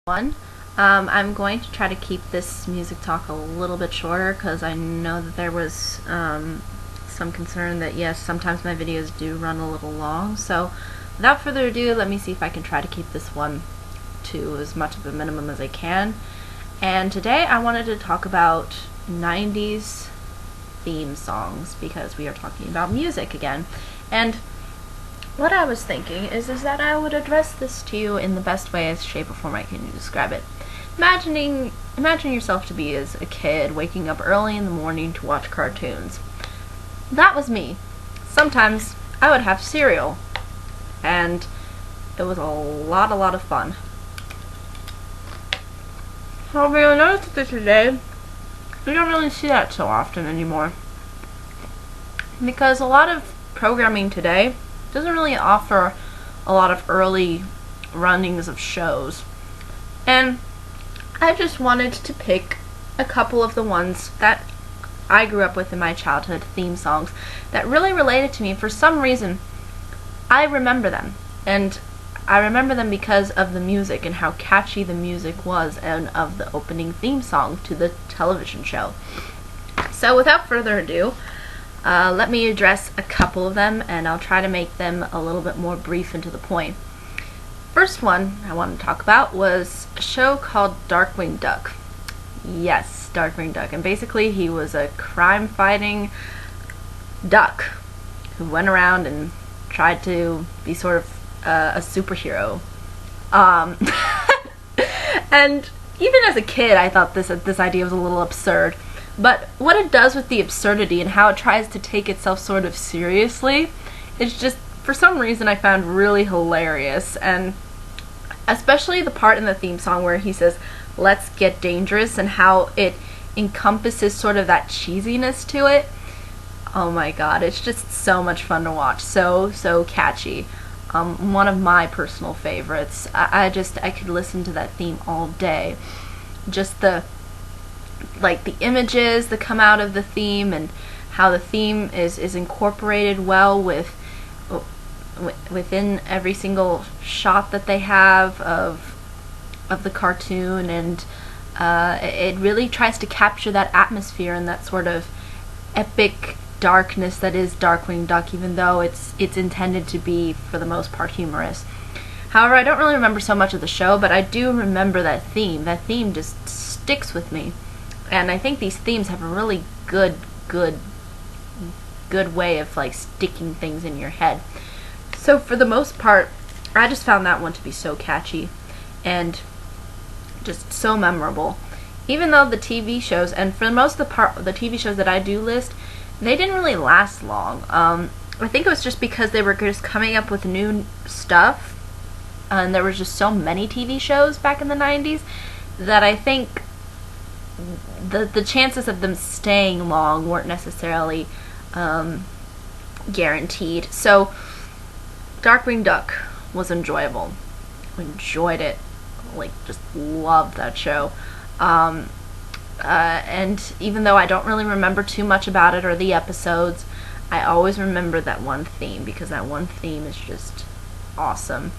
One. I'm going to try to keep this music talk a little bit shorter because I know that there was some concern that yes, sometimes my videos do run a little long. So without further ado, let me see if I can try to keep this one to as much of a minimum as I can. And today I wanted to talk about 90s theme songs because we are talking about music again. And what I was thinking is that I would address this to you in the best way, shape, or form I can describe it. Imagine yourself to be as a kid, waking up early in the morning to watch cartoons. That was me. Sometimes I would have cereal, and it was a lot of fun. However, you'll notice that today, we don't really see that so often anymore. Because a lot of programming today doesn't really offer a lot of early runnings of shows. And I just wanted to pick a couple of the ones that I grew up with in my childhood, theme songs, that really related to me. For some reason, I remember them. And I remember them because of the music and how catchy the music was and of the opening theme song to the television show. So without further ado, let me address a couple of them, and I'll try to make them a little bit more brief and to the point. First one I wanted to talk about was a show called Darkwing Duck. Yes, Darkwing Duck. And basically he was a crime-fighting duck who went around and tried to be sort of a superhero. And even as a kid I thought this idea was a little absurd. But what it does with the absurdity and how it tries to take itself sort of seriously is just, for some reason, I found really hilarious. And especially the part in the theme song where he says, "Let's get dangerous," and how it encompasses sort of that cheesiness to it. Oh my god, it's just so much fun to watch. So catchy. One of my personal favorites. I could listen to that theme all day. Just the images that come out of the theme and how the theme is incorporated well within every single shot that they have of the cartoon, and it really tries to capture that atmosphere and that sort of epic darkness that is Darkwing Duck, even though it's intended to be for the most part humorous. However, I don't really remember so much of the show, but I do remember that theme. That theme just sticks with me. And I think these themes have a really good way of sticking things in your head. So for the most part, I just found that one to be so catchy and just so memorable. Even though the TV shows, and for the most of the part, the TV shows that I do list, they didn't really last long. I think it was just because they were just coming up with new stuff, and there was just so many TV shows back in the 90s that I think the chances of them staying long weren't necessarily guaranteed. So Darkwing Duck was enjoyable. Enjoyed it. Just loved that show. And even though I don't really remember too much about it or the episodes, I always remember that one theme, because that one theme is just awesome.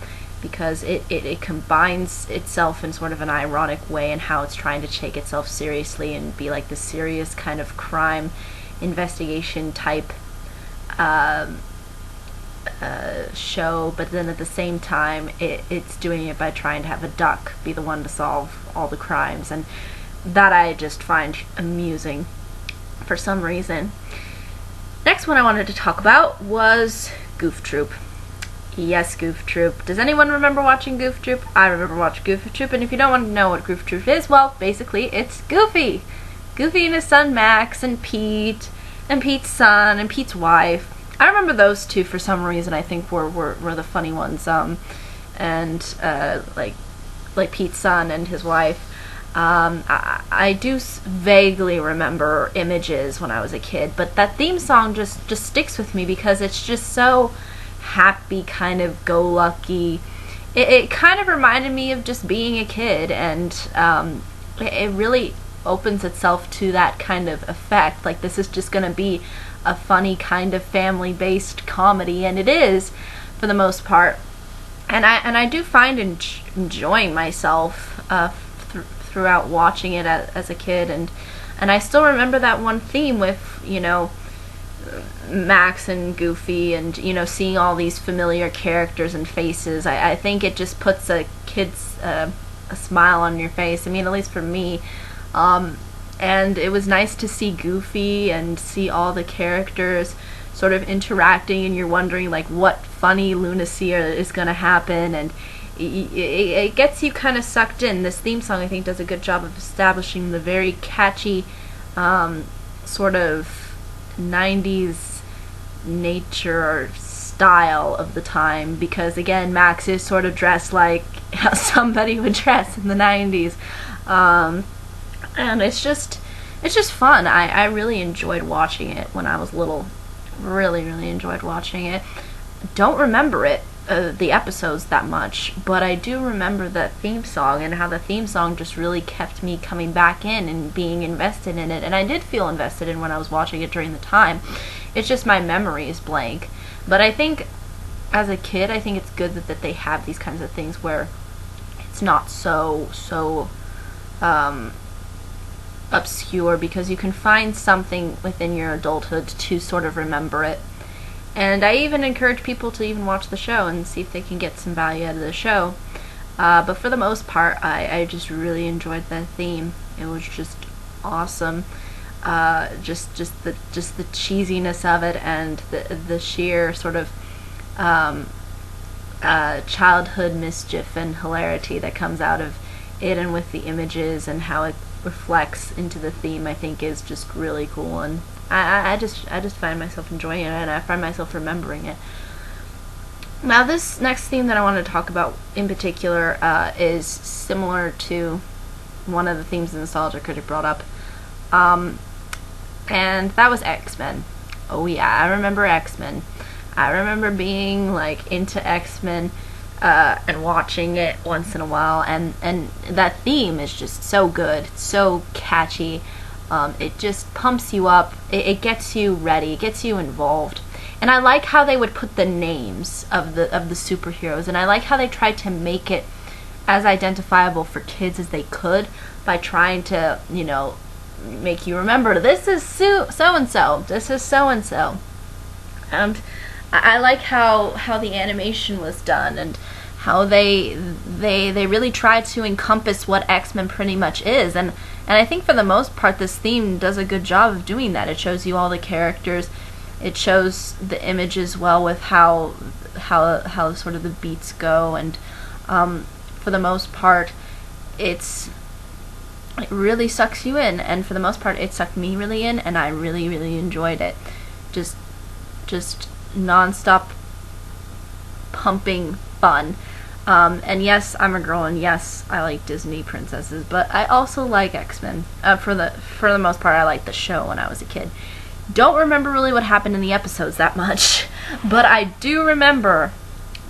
Because it combines itself in sort of an ironic way and how it's trying to take itself seriously and be like the serious kind of crime investigation type show, but then at the same time it's doing it by trying to have a duck be the one to solve all the crimes, and that I just find amusing for some reason. Next one I wanted to talk about was Goof Troop. Yes, Goof Troop. Does anyone remember watching Goof Troop? I remember watching Goof Troop, and if you don't want to know what Goof Troop is, well, basically, it's Goofy. Goofy and his son Max, and Pete, and Pete's son, and Pete's wife. I remember those two for some reason. I think were the funny ones, like Pete's son and his wife. I do vaguely remember images when I was a kid, but that theme song just sticks with me because it's just so happy, kind of go-lucky. It kind of reminded me of just being a kid, and it really opens itself to that kind of effect. This is just going to be a funny kind of family-based comedy, and it is for the most part. I do find enjoying myself throughout watching it as a kid, and I still remember that one theme with, you know, Max and Goofy, and, you know, seeing all these familiar characters and faces. I think it just puts a kid's a smile on your face. I mean, at least for me. And it was nice to see Goofy and see all the characters sort of interacting, and you're wondering, like, what funny lunacy is going to happen, and it gets you kind of sucked in. This theme song, I think, does a good job of establishing the very catchy sort of 90s nature style of the time, because, again, Max is sort of dressed like how somebody would dress in the 90s. And it's just fun. I really enjoyed watching it when I was little. Really enjoyed watching it. Don't remember the episodes that much, but I do remember the theme song, and how the theme song just really kept me coming back in and being invested in it. And I did feel invested in when I was watching it during the time. It's just my memory is blank. But I think as a kid, I think it's good that they have these kinds of things where it's not so obscure, because you can find something within your adulthood to sort of remember it. And I even encourage people to even watch the show and see if they can get some value out of the show. But for the most part, I just really enjoyed the theme. It was just awesome. Just the cheesiness of it, and the sheer sort of childhood mischief and hilarity that comes out of it, and with the images and how it reflects into the theme, I think is just really cool. And I just find myself enjoying it, and I find myself remembering it. Now, this next theme that I want to talk about in particular is similar to one of the themes the Nostalgia Critic brought up, and that was X-Men. Oh yeah, I remember X-Men. I remember being like into X-Men and watching it once in a while, and that theme is just so good, so catchy. It just pumps you up. It gets you ready. It gets you involved. And I like how they would put the names of the superheroes, and I like how they tried to make it as identifiable for kids as they could by trying to, you know, make you remember, this is so-and-so, this is so-and-so. And I like how the animation was done, and how they really tried to encompass what X-Men pretty much is. And I think for the most part, this theme does a good job of doing that. It shows you all the characters. It shows the images well with how sort of the beats go, and for the most part, it really sucks you in. And for the most part, it sucked me really in, and I really enjoyed it. Just non-stop pumping fun. And yes, I'm a girl, and yes, I like Disney princesses, but I also like X-Men. For the most part, I liked the show when I was a kid. Don't remember really what happened in the episodes that much, but I do remember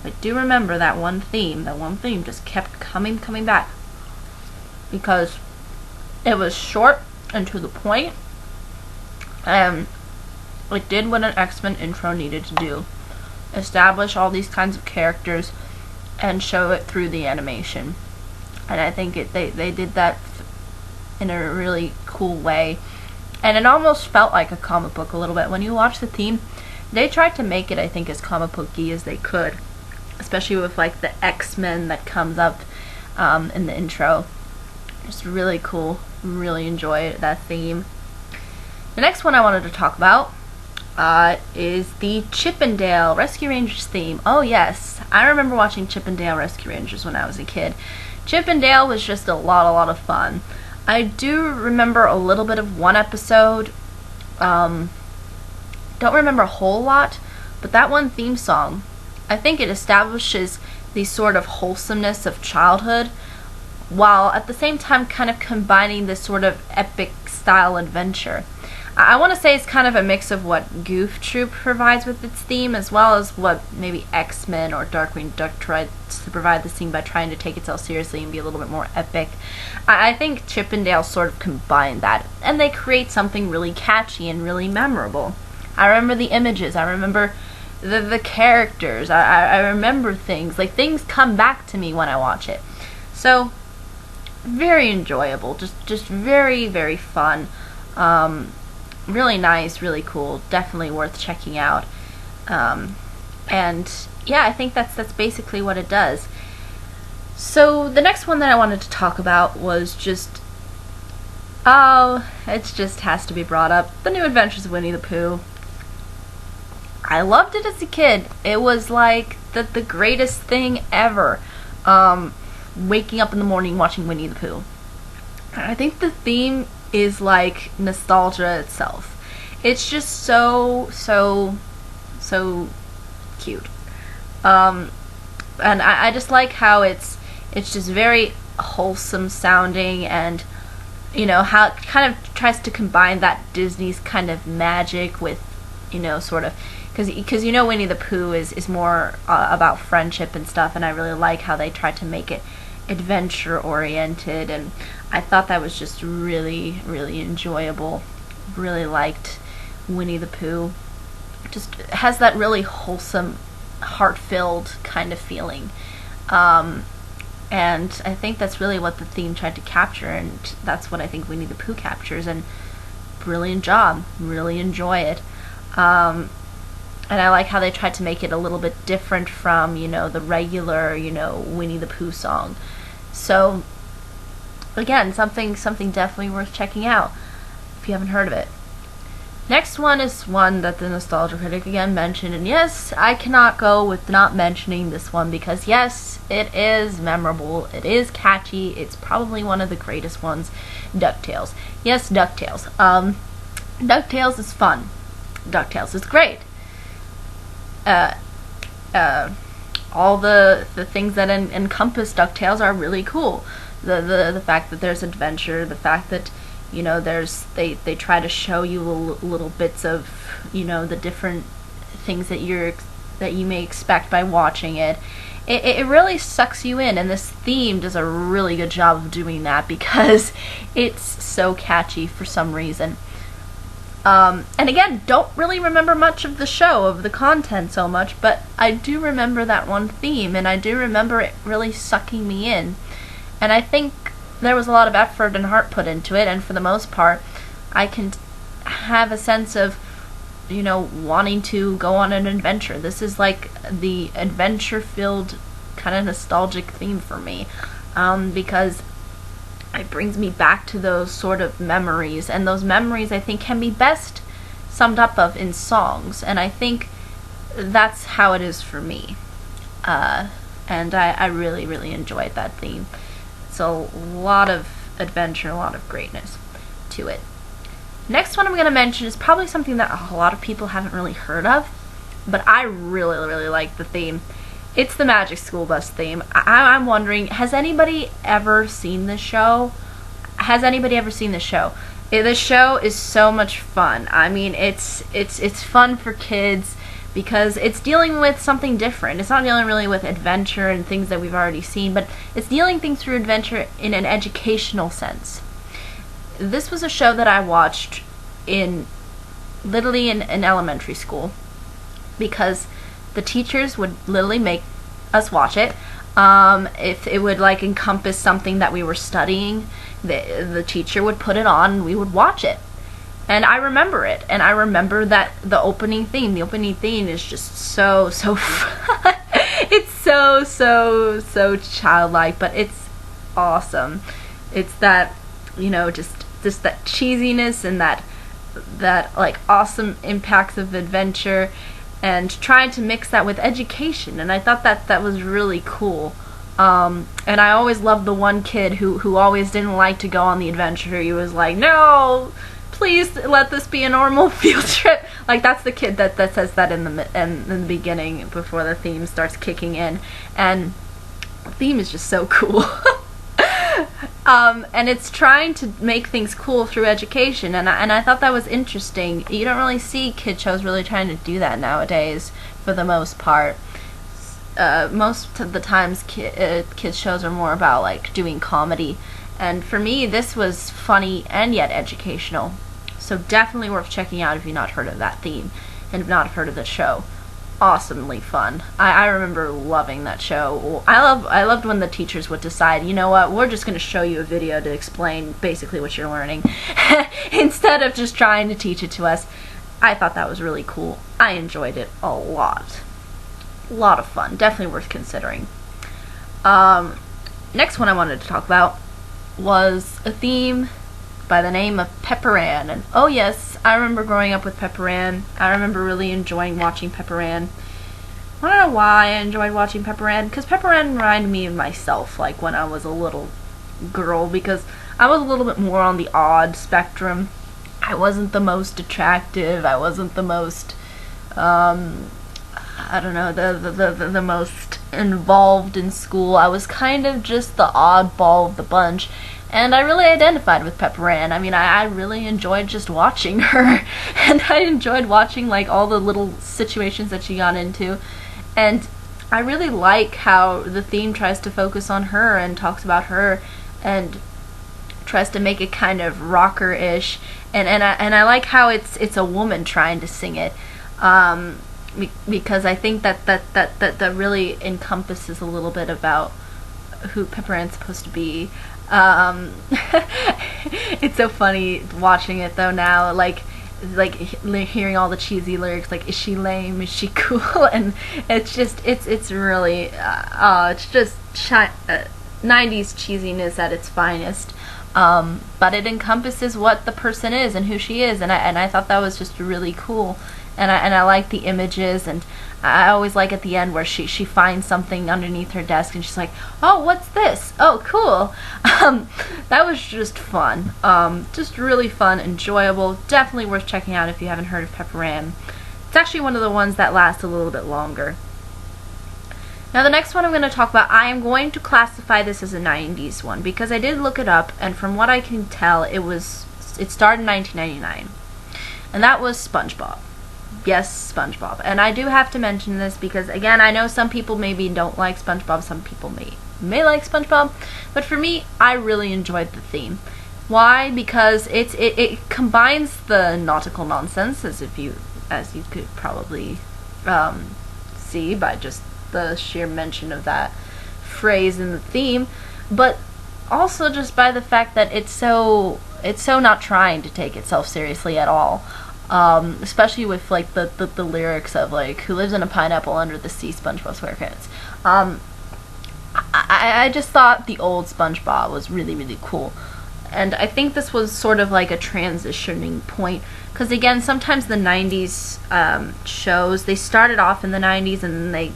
that one theme. That one theme just kept coming back, because it was short and to the point, and it did what an X-Men intro needed to do: establish all these kinds of characters and show it through the animation. And I think they did that in a really cool way. And it almost felt like a comic book a little bit. When you watch the theme, they tried to make it, I think, as comic booky as they could. Especially with, like, the X-Men that comes up in the intro. Just really cool. Really enjoyed that theme. The next one I wanted to talk about is the Chip 'n Dale Rescue Rangers theme. Oh yes, I remember watching Chip 'n Dale Rescue Rangers when I was a kid. Chip 'n Dale was just a lot of fun. I do remember a little bit of one episode. Don't remember a whole lot, but that one theme song, I think it establishes the sort of wholesomeness of childhood, while at the same time kind of combining this sort of epic style adventure. I want to say it's kind of a mix of what Goof Troop provides with its theme, as well as what maybe X-Men or Darkwing Duck tried to provide this theme by trying to take itself seriously and be a little bit more epic. I think Chip 'n Dale sort of combine that, and they create something really catchy and really memorable. I remember the images. I remember the characters. I remember things. Like, things come back to me when I watch it. So, very enjoyable. Just very, very fun. Really nice, really cool. Definitely worth checking out. And yeah, I think that's basically what it does. So the next one that I wanted to talk about was just, it just has to be brought up. The New Adventures of Winnie the Pooh. I loved it as a kid. It was like the greatest thing ever. Waking up in the morning watching Winnie the Pooh. I think the theme is like nostalgia itself. It's just so cute. And I just like how it's just very wholesome sounding, and you know how it kind of tries to combine that Disney's kind of magic with, you know, sort of, because you know Winnie the Pooh is more about friendship and stuff, and I really like how they tried to make it adventure oriented, and I thought that was just really, really enjoyable. Really liked Winnie the Pooh. Just has that really wholesome, heart-filled kind of feeling. And I think that's really what the theme tried to capture, and that's what I think Winnie the Pooh captures, and brilliant job. Really enjoy it. And I like how they tried to make it a little bit different from, you know, the regular, you know, Winnie the Pooh song. So, again, something definitely worth checking out if you haven't heard of it. Next one is one that the Nostalgia Critic again mentioned, and yes, I cannot go with not mentioning this one because yes, it is memorable, it is catchy, it's probably one of the greatest ones, DuckTales. Yes, DuckTales. DuckTales is fun. DuckTales is great. All the things that encompass DuckTales are really cool. The fact that there's adventure, the fact that, you know, they try to show you little bits of, you know, the different things that you may expect by watching it. It really sucks you in, and this theme does a really good job of doing that because it's so catchy for some reason. And again, don't really remember much of the show, of the content so much, but I do remember that one theme, and I do remember it really sucking me in. And I think there was a lot of effort and heart put into it, and for the most part, I can have a sense of, you know, wanting to go on an adventure. This is like the adventure-filled, kind of nostalgic theme for me, because it brings me back to those sort of memories, and those memories I think can be best summed up in songs, and I think that's how it is for me. And I really, really enjoyed that theme. It's a lot of adventure, a lot of greatness to it. Next one I'm going to mention is probably something that a lot of people haven't really heard of, but I really, really like the theme. It's the Magic School Bus theme. I'm wondering, has anybody ever seen this show? Has anybody ever seen this show? The show is so much fun. I mean, it's fun for kids because it's dealing with something different. It's not dealing really with adventure and things that we've already seen, but it's dealing things through adventure in an educational sense. This was a show that I watched literally in elementary school because the teachers would literally make us watch it. If it would like encompass something that we were studying, the teacher would put it on and we would watch it. And I remember it, and I remember that the opening theme is just so fun. It's so childlike, but it's awesome. It's that, you know, just that cheesiness and that like awesome impacts of adventure, and trying to mix that with education, and I thought that was really cool. And I always loved the one kid who always didn't like to go on the adventure. He was like, no, please let this be a normal field trip. Like, that's the kid that says that in the beginning before the theme starts kicking in, and the theme is just so cool. And it's trying to make things cool through education, and I thought that was interesting. You don't really see kid shows really trying to do that nowadays, for the most part. Most of the times, kids shows are more about like doing comedy, and for me, this was funny and yet educational. So definitely worth checking out if you've not heard of that theme and have not heard of the show. awesomely fun. I remember loving that show. I loved when the teachers would decide, you know what, we're just going to show you a video to explain basically what you're learning instead of just trying to teach it to us. I thought that was really cool. I enjoyed it a lot. A lot of fun. Definitely worth considering. Next one I wanted to talk about was a theme by the name of Pepper Ann. And oh yes, I remember growing up with Pepper Ann. I remember really enjoying watching Pepper Ann. I don't know why I enjoyed watching Pepper Ann, because Pepper Ann reminded me of myself, like when I was a little girl, because I was a little bit more on the odd spectrum. I wasn't the most attractive. I wasn't the most, I don't know, the most involved in school. I was kind of just the oddball of the bunch. And I really identified with Pepper Ann. I mean, I really enjoyed just watching her. And I enjoyed watching, like, all the little situations that she got into. And I really like how the theme tries to focus on her and talks about her and tries to make it kind of rocker-ish. And I like how it's a woman trying to sing it. Because I think that really encompasses a little bit about who Pepper Ann's supposed to be. It's so funny watching it though now, like hearing all the cheesy lyrics, like, is she lame, is she cool, and it's just it's really it's just 90s cheesiness at its finest, but it encompasses what the person is and who she is, and I thought that was just really cool. And I like the images, and I always like at the end where she finds something underneath her desk and she's like, oh, what's this? Oh, cool. That was just fun. Just really fun, enjoyable, definitely worth checking out if you haven't heard of Pepper Ann. It's actually one of the ones that lasts a little bit longer. Now the next one I'm going to talk about, I am going to classify this as a 90s one because I did look it up, and from what I can tell, it started in 1999. And that was Spongebob. Yes, Spongebob. And I do have to mention this because, again, I know some people maybe don't like SpongeBob, some people may like SpongeBob, but for me, I really enjoyed the theme. Why? Because it combines the nautical nonsense, as you could probably see by just the sheer mention of that phrase in the theme, but also just by the fact that it's so not trying to take itself seriously at all. Especially with like the lyrics of like, who lives in a pineapple under the sea, Spongebob Squarepants. I just thought the old SpongeBob was really, really cool. And I think this was sort of like a transitioning point. Because again, sometimes the 90s shows, they started off in the 90s and then they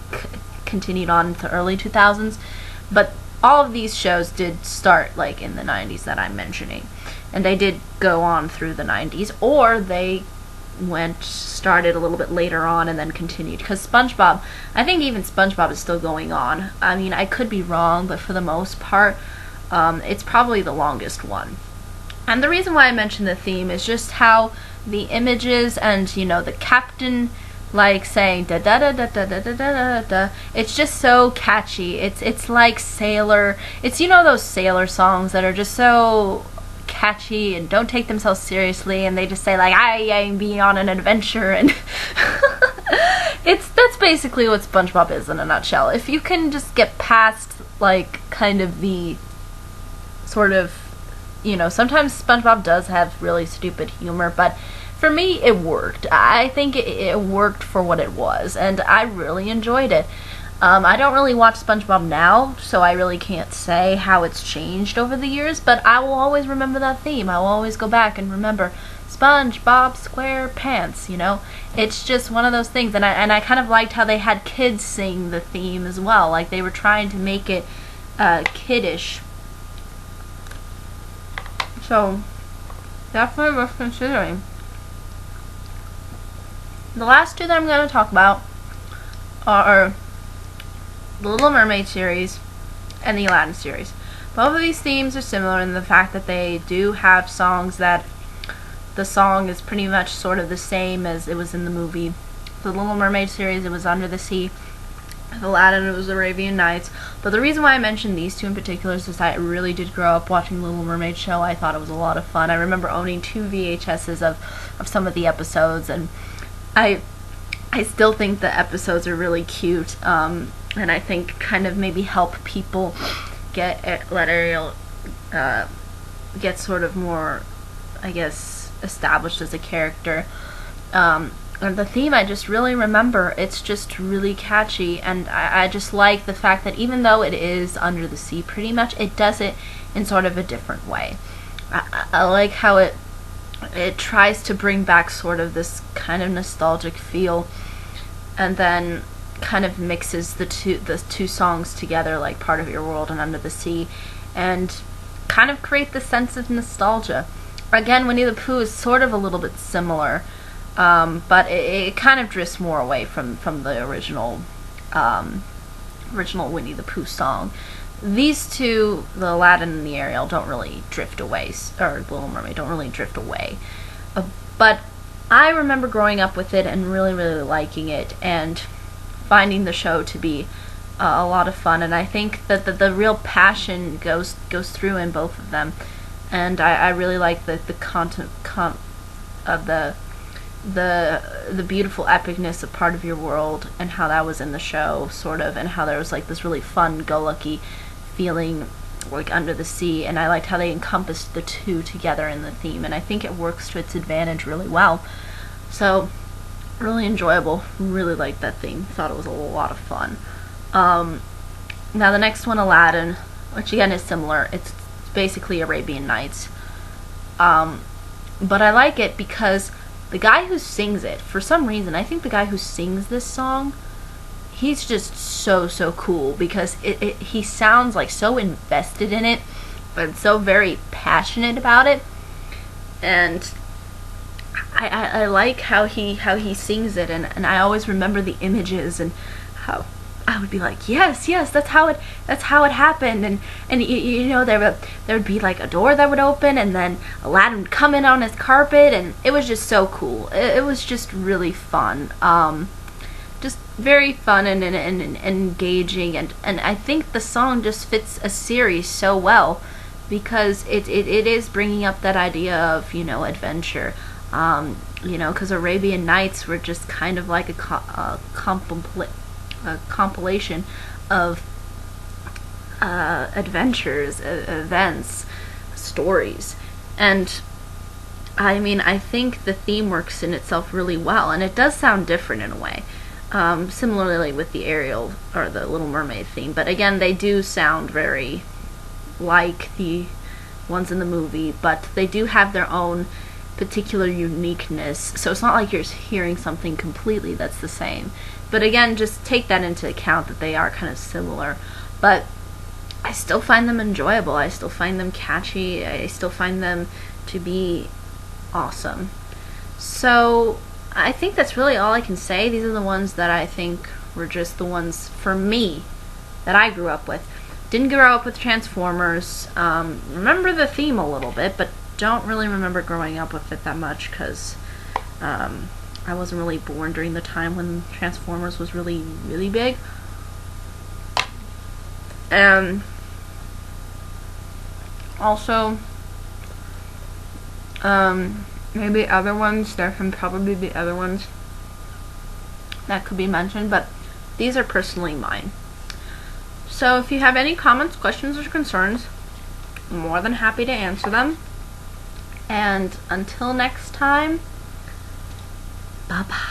continued on to early 2000s. But all of these shows did start like in the 90s that I'm mentioning. And they did go on through the 90s, or they started a little bit later on and then continued. Because SpongeBob, I think even SpongeBob is still going on. I mean, I could be wrong, but for the most part, it's probably the longest one. And the reason why I mentioned the theme is just how the images and, you know, the captain, like, saying da da da da da da da da da, it's just so catchy. It's like Sailor. It's, you know, those Sailor songs that are just so catchy and don't take themselves seriously, and they just say like, I am being on an adventure, and that's basically what SpongeBob is in a nutshell. If you can just get past like kind of the sort of, you know, sometimes SpongeBob does have really stupid humor, but for me it worked. I think it worked for what it was, and I really enjoyed it. I don't really watch SpongeBob now, so I really can't say how it's changed over the years, but I will always remember that theme. I will always go back and remember Spongebob Squarepants, you know? It's just one of those things, and I kind of liked how they had kids sing the theme as well. Like, they were trying to make it kiddish. So, definitely worth considering. The last two that I'm going to talk about are the Little Mermaid series and the Aladdin series. Both of these themes are similar in the fact that they do have songs that the song is pretty much sort of the same as it was in the movie. The Little Mermaid series, it was Under the Sea. With Aladdin, it was Arabian Nights. But the reason why I mentioned these two in particular is because I really did grow up watching the Little Mermaid show. I thought it was a lot of fun. I remember owning 2 VHSs of some of the episodes, and I I still think the episodes are really cute, and I think kind of maybe help people let Ariel get sort of more, I guess, established as a character. And the theme, I just really remember, it's just really catchy, and I just like the fact that even though it is under the sea pretty much, it does it in sort of a different way. I like how it tries to bring back sort of this kind of nostalgic feel, and then kind of mixes the two songs together, like Part of Your World and Under the Sea, and kind of create the sense of nostalgia. Again, Winnie the Pooh is sort of a little bit similar, but it kind of drifts more away from the original Winnie the Pooh song. These two, the Aladdin and the Ariel, don't really drift away, or Little Mermaid don't really drift away. But I remember growing up with it and really, really liking it, and finding the show to be a lot of fun. And I think that the real passion goes through in both of them. And I really like the content of the beautiful epicness of Part of Your World, and how that was in the show, sort of, and how there was like this really fun, go-lucky feeling like Under the Sea, and I liked how they encompassed the two together in the theme, and I think it works to its advantage really well. So, really enjoyable. Really liked that theme. Thought it was a lot of fun. Now the next one, Aladdin, which again is similar. It's basically Arabian Nights. But I like it because the guy who sings it, for some reason, I think the guy who sings this song, he's just so cool, because he sounds like so invested in it, but so very passionate about it, and I like how he sings it, and I always remember the images, and how I would be like, yes, that's how it happened, and you know, there would be like a door that would open, and then Aladdin would come in on his carpet, and it was just so cool. It was just really fun. Just very fun and engaging, and I think the song just fits a series so well, because it is bringing up that idea of, you know, adventure, you know, because Arabian Nights were just kind of like a compilation of adventures, events, stories, and I mean, I think the theme works in itself really well, and it does sound different in a way. Similarly with the Ariel or the Little Mermaid theme, but again, they do sound very like the ones in the movie, but they do have their own particular uniqueness, so it's not like you're hearing something completely that's the same. But again, just take that into account, that they are kind of similar, but I still find them enjoyable. I still find them catchy. I still find them to be awesome. So I think that's really all I can say. These are the ones that I think were just the ones for me that I grew up with. Didn't grow up with Transformers. Remember the theme a little bit, but don't really remember growing up with it that much, because I wasn't really born during the time when Transformers was really, really big. Also, maybe other ones, there can probably be other ones that could be mentioned, but these are personally mine. So if you have any comments, questions, or concerns, I'm more than happy to answer them. And until next time, bye-bye.